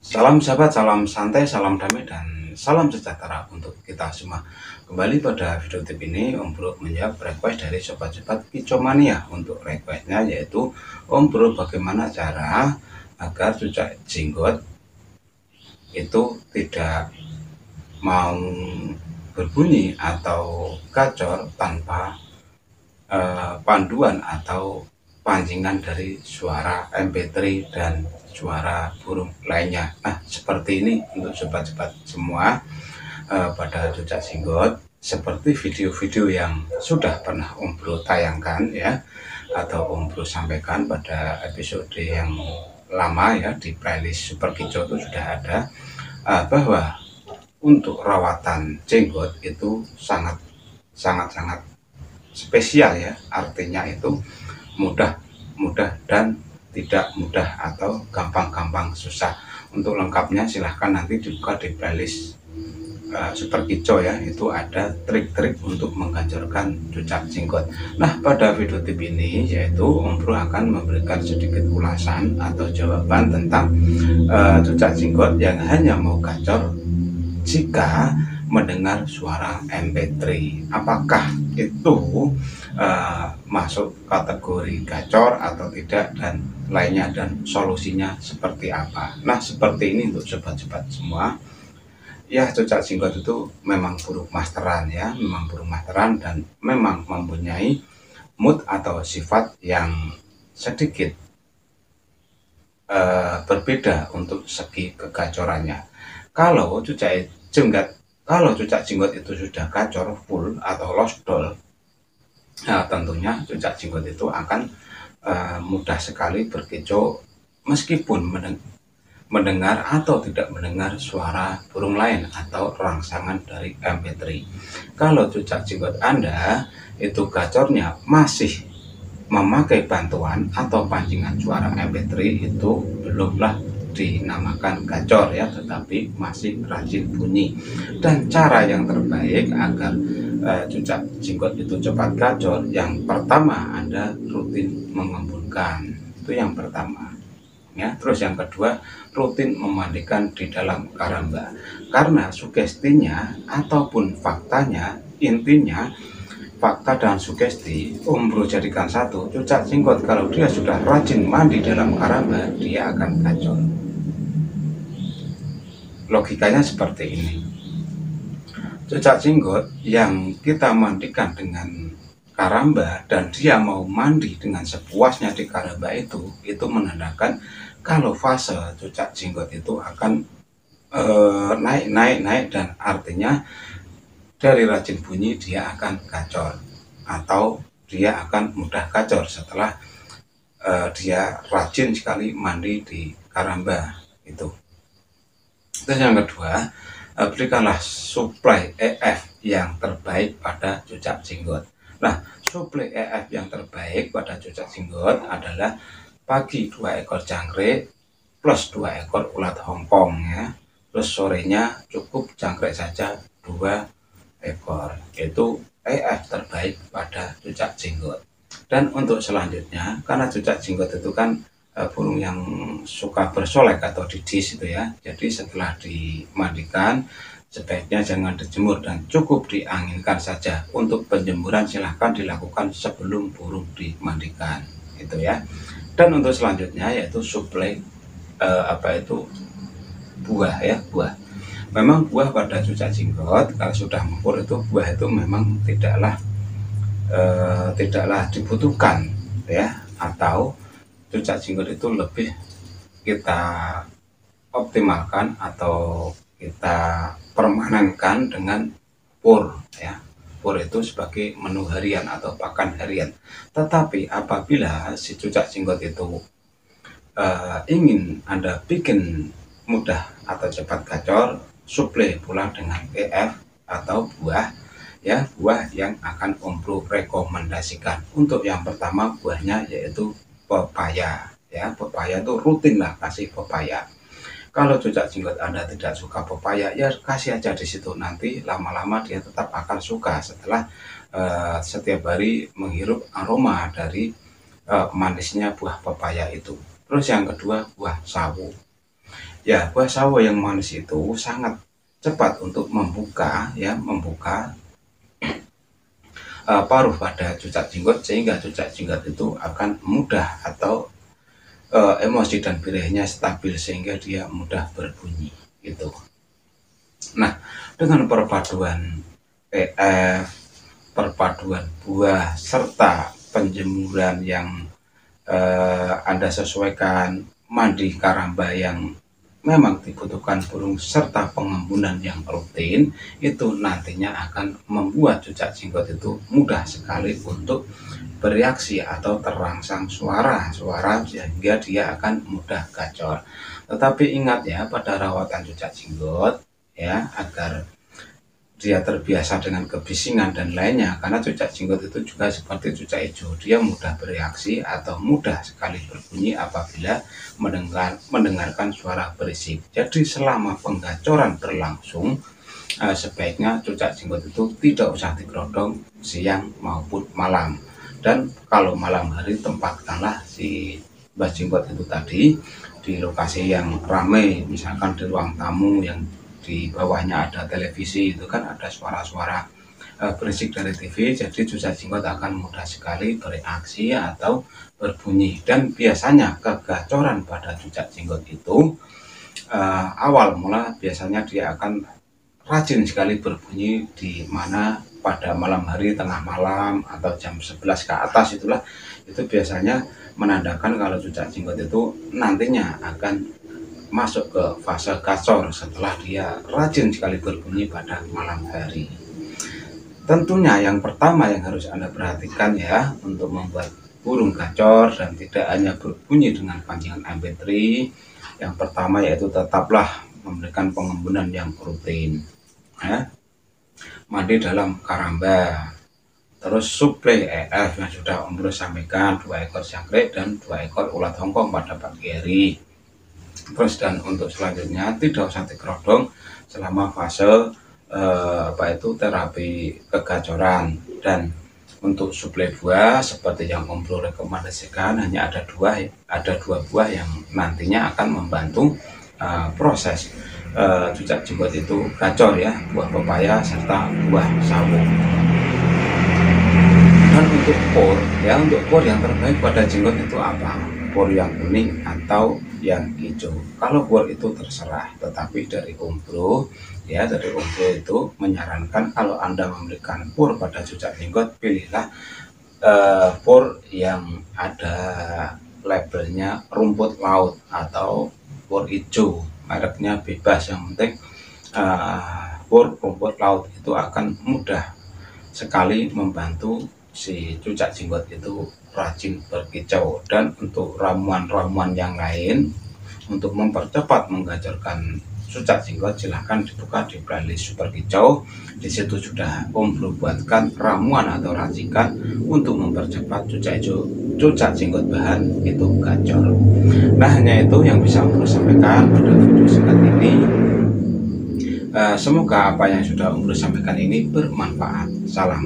Salam sahabat, salam santai, salam damai, dan salam sejahtera untuk kita semua. Kembali pada video tip ini, Om Bro menjawab request dari sobat-sobat Kicomania. Untuk requestnya yaitu, Om Bro bagaimana cara agar cucak jenggot itu tidak mau berbunyi atau gacor tanpa panduan atau pancingan dari suara MP3 dan suara burung lainnya. Nah, seperti ini untuk sobat-sobat semua pada cucak jenggot, seperti video-video yang sudah pernah Om Bro tayangkan ya, atau Om Bro sampaikan pada episode yang lama ya, di playlist Super Kico itu sudah ada bahwa untuk rawatan jenggot itu sangat spesial ya, artinya itu mudah dan tidak mudah atau gampang susah. Untuk lengkapnya silahkan nanti dibuka di playlist Super Kico ya, itu ada trik-trik untuk menggancurkan cucak jenggot. Nah, pada video tip ini yaitu Om Bro akan memberikan sedikit ulasan atau jawaban tentang cucak jenggot yang hanya mau gacor jika mendengar suara MP3. Apakah itu masuk kategori gacor atau tidak, dan lainnya, dan solusinya seperti apa. Nah, seperti ini untuk sobat-sobat semua ya. Cucak jenggot itu memang burung masteran ya, memang burung masteran, dan memang mempunyai mood atau sifat yang sedikit berbeda untuk segi kegacorannya. Kalau cucak jenggot itu sudah gacor full atau losdol, nah, tentunya cucak jenggot itu akan mudah sekali berkicau meskipun mendengar atau tidak mendengar suara burung lain atau rangsangan dari MP3. Kalau cucak jenggot Anda itu gacornya masih memakai bantuan atau pancingan suara MP3, itu belumlah dinamakan gacor ya, tetapi masih rajin bunyi. Dan cara yang terbaik agar cucak jenggot itu cepat gacor, yang pertama Anda rutin mengembunkan, itu yang pertama ya. Terus yang kedua, rutin memandikan di dalam karamba, karena sugestinya ataupun faktanya, intinya fakta dan sugesti Om Bro jadikan satu. Cucak jenggot kalau dia sudah rajin mandi dalam karamba, dia akan gacor. Logikanya seperti ini. Cucak jenggot yang kita mandikan dengan karamba dan dia mau mandi dengan sepuasnya di karamba, itu menandakan kalau fase cucak jenggot itu akan naik, dan artinya dari rajin bunyi dia akan gacor atau dia akan mudah gacor setelah dia rajin sekali mandi di karamba itu. Terus yang kedua, berikanlah suplai EF yang terbaik pada cucak jenggot. Nah, suplai EF yang terbaik pada cucak jenggot adalah pagi 2 ekor jangkrik plus 2 ekor ulat Hongkong ya. Terus sorenya cukup jangkrik saja 2 ekor. Itu EF terbaik pada cucak jenggot. Dan untuk selanjutnya, karena cucak jenggot itu kan burung yang suka bersolek atau didis itu ya, jadi setelah dimandikan sebaiknya jangan dijemur dan cukup dianginkan saja. Untuk penjemuran silahkan dilakukan sebelum burung dimandikan itu ya. Dan untuk selanjutnya yaitu suplai buah ya, buah. Memang buah pada cucak jenggot kalau sudah mempur itu, buah itu memang tidaklah dibutuhkan ya, atau cucak jenggot itu lebih kita optimalkan atau kita permanenkan dengan pur ya. Pur itu sebagai menu harian atau pakan harian. Tetapi apabila si cucak jenggot itu ingin Anda bikin mudah atau cepat gacor, suplai pula dengan EF atau buah ya, buah yang akan Om Bro rekomendasikan. Untuk yang pertama buahnya yaitu pepaya ya. Pepaya itu rutinlah kasih pepaya. Kalau cucak jenggot Anda tidak suka pepaya, ya kasih aja di situ, nanti lama-lama dia tetap akan suka setelah setiap hari menghirup aroma dari manisnya buah pepaya itu. Terus yang kedua buah sawo. Ya, buah sawo yang manis itu sangat cepat untuk membuka paruh pada cucak jenggot, sehingga cucak jenggot itu akan mudah atau emosi dan birehnya stabil sehingga dia mudah berbunyi gitu. Nah, dengan perpaduan PF, perpaduan buah serta penjemuran yang Anda sesuaikan, mandi karamba yang memang dibutuhkan burung serta pengembunan yang rutin, itu nantinya akan membuat cucak jenggot itu mudah sekali untuk bereaksi atau terangsang suara sehingga dia akan mudah gacor. Tetapi ingat ya, pada rawatan cucak jenggot ya, agar dia terbiasa dengan kebisingan dan lainnya, karena cucak jenggot itu juga seperti cucak hijau, dia mudah bereaksi atau mudah sekali berbunyi apabila mendengarkan suara berisik. Jadi selama penggacoran berlangsung, sebaiknya cucak jenggot itu tidak usah digerodong siang maupun malam. Dan kalau malam hari, tempatkanlah si mbah jenggot itu tadi di lokasi yang ramai, misalkan di ruang tamu yang di bawahnya ada televisi, itu kan ada suara-suara berisik dari TV, jadi cucak jenggot akan mudah sekali bereaksi atau berbunyi. Dan biasanya kegacoran pada cucak jenggot itu awal mula biasanya dia akan rajin sekali berbunyi di mana pada malam hari, tengah malam, atau jam 11 ke atas itulah, itu biasanya menandakan kalau cucak jenggot itu nantinya akan masuk ke fase gacor setelah dia rajin sekali berbunyi pada malam hari. Tentunya yang pertama yang harus Anda perhatikan ya, untuk membuat burung gacor dan tidak hanya berbunyi dengan pancingan MP3, yang pertama yaitu tetaplah memberikan pengembunan yang rutin ya. Mandi dalam karamba, terus suplai EF yang sudah Om Bro sampaikan, 2 ekor jangkrik dan 2 ekor ulat hongkong pada pagi hari. Terus dan untuk selanjutnya tidak usah dikerodong selama fase terapi kegacoran. Dan untuk suplai buah seperti yang Om Bro rekomendasikan, hanya ada dua buah yang nantinya akan membantu proses cucak jenggot itu gacor ya, buah pepaya serta buah sawo. Dan untuk por yang terbaik pada jenggot itu apa? Por yang kuning atau yang hijau? Kalau por itu terserah, tetapi dari Om Bro itu menyarankan kalau Anda memberikan por pada cucak jenggot, pilihlah por yang ada labelnya rumput laut atau por hijau, mereknya bebas, yang penting por rumput laut itu akan mudah sekali membantu si cucak jenggot itu rajin berkicau. Dan untuk ramuan-ramuan yang lain untuk mempercepat menggacorkan cucak jenggot, silahkan dibuka di playlist Super Kicau. Di situ sudah Om Bro buatkan ramuan atau racikan untuk mempercepat cucak jenggot bahan itu gacor. Nah, hanya itu yang bisa Om Bro sampaikan pada video singkat ini. Semoga apa yang sudah Om Bro sampaikan ini bermanfaat. Salam.